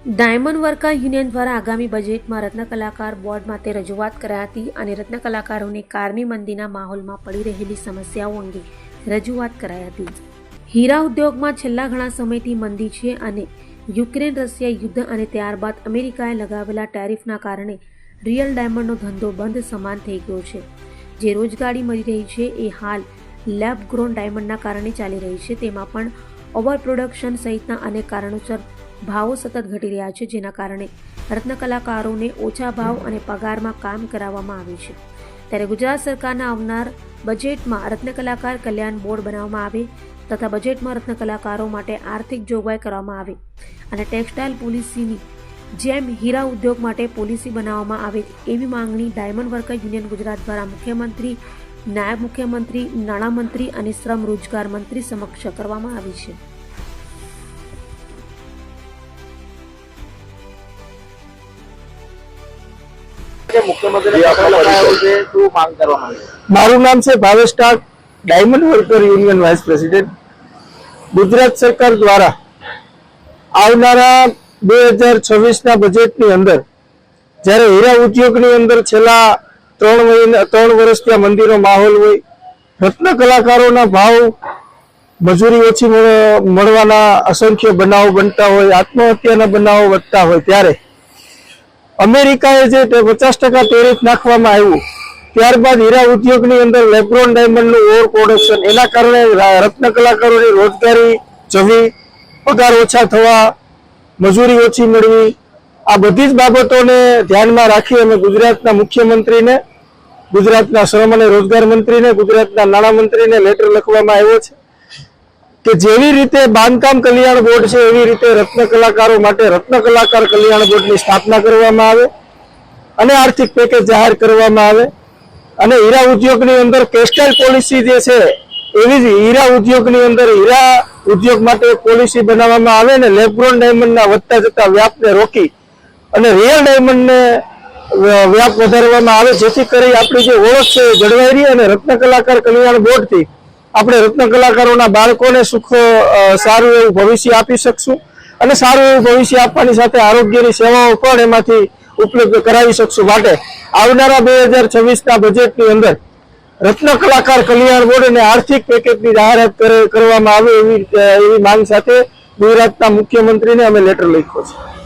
Diamond worker union દ્વારા આગામી બજેટમાં રત્ન કલાકાર બોર્ડ માટે રજૂઆત કરાઈ હતી અને રત્ન કલાકારોને કારમી મંદીના માહોલમાં પડી રહેલી સમસ્યાઓ અંગે રજૂઆત કરાઈ હતી. હીરા ઉદ્યોગમાં છેલ્લા ઘણા સમયથી મંદી છે અને યુક્રેન રશિયા યુદ્ધ અને ત્યારબાદ અમેરિકાએ લગાવેલા ટેરિફના કારણે રિયલ ડાયમંડનો ધંધો બંધ સમાન થઈ ગયો છે. જે રોજગારી મળી રહી છે એ હાલ લેબ ગ્રોન ડાયમંડના કારણે ચાલી રહી છે. તેમાં પણ ઓવર પ્રોડક્શન સહિતના અનેક કારણોસર ભાવો સતત ઘટી રહ્યા છે, જેના કારણે રત્ન કલાકારોને ઓછા ભાવ અને પગારમાં કામ કરાવવામાં આવે છે. ત્યારે ગુજરાત સરકારના આવનાર બજેટમાં રત્ન કલાકાર કલ્યાણ બોર્ડ બનાવવામાં આવે તથા બજેટમાં રત્ન કલાકારો માટે આર્થિક જોગવાઈ કરવામાં આવે અને ટેક્સટાઇલ પોલિસીની જેમ હીરા ઉદ્યોગ માટે પોલિસી બનાવવામાં આવે એવી માંગણી ડાયમંડ વર્કર યુનિયન ગુજરાત દ્વારા મુખ્યમંત્રી, નાયબ મુખ્યમંત્રી, નાણામંત્રી અને શ્રમ રોજગાર મંત્રી સમક્ષ કરવામાં આવી છે. મારું નામ છે Bhavesh Tak, diamond worker union vice president. Gujarat સરકાર દ્વારા આવનારા 2026ના બજેટની અંદર જ્યારે હીરા ઉદ્યોગની અંદર છેલ્લા 3 વર્ષથી આ મંદીનો માહોલ હોય, રત્ન કલાકારોના ભાવ, મજૂરી ઓછી મળવાના અસંખ્ય બનાવો બનતા હોય, આત્મહત્યાના બનાવો વધતા હોય, ત્યારે અમેરિકાએ જે 50% ટેરિફ નાખવામાં આવ્યું ત્યારબાદ હીરા ઉદ્યોગની અંદર લેબ્રોન ડાયમંડનું ઓવર પ્રોડક્શન, એના કારણે રત્ન કલાકારોની રોજગારી જવી, પગાર ઓછા થવા, મજૂરી ઓછી મળવી, આ બધી જ બાબતોને ધ્યાનમાં રાખી અમે ગુજરાતના મુખ્યમંત્રીને, ગુજરાતના શ્રમ અને રોજગાર મંત્રીને, ગુજરાતના નાણામંત્રીને લેટર લખવામાં આવ્યો છે કે જેવી રીતે બાંધકામ કલ્યાણ બોર્ડ છે એવી રીતે રત્ન કલાકારો માટે રત્ન કલાકાર કલ્યાણ બોર્ડની સ્થાપના કરવામાં આવે અને આર્થિક પેકેજ જાહેર કરવામાં આવે અને હીરા ઉદ્યોગની અંદર ટેક્સટાઇલ પોલિસી જે છે એવી જ હીરા ઉદ્યોગની અંદર હીરા ઉદ્યોગ માટે પોલિસી બનાવવામાં આવે ને લેબ્રોન ડાયમંડના વધતા જતા વ્યાપને રોકી અને રિયલ ડાયમંડને વ્યાપ વધારવામાં આવે, જેથી કરી આપણી જે ઓળખ છે એ જળવાઈ રહી અને રત્ન કલાકાર કલ્યાણ બોર્ડથી આપણે રત્ન કલાકારોના બાળકોને સારું એવું ભવિષ્ય આપી શકશું અને સારું એવું ભવિષ્ય આપવાની સાથે આરોગ્યની સેવાઓ પણ એમાંથી ઉપલબ્ધ કરાવી શકશું. માટે આવનારા 2026ના બજેટની અંદર રત્ન કલાકાર કલ્યાણ બોર્ડ અને આર્થિક પેકેજની જાહેરાત કરવામાં આવે એવી માંગ સાથે ગુજરાતના મુખ્યમંત્રીને અમે લેટર લખ્યો છે.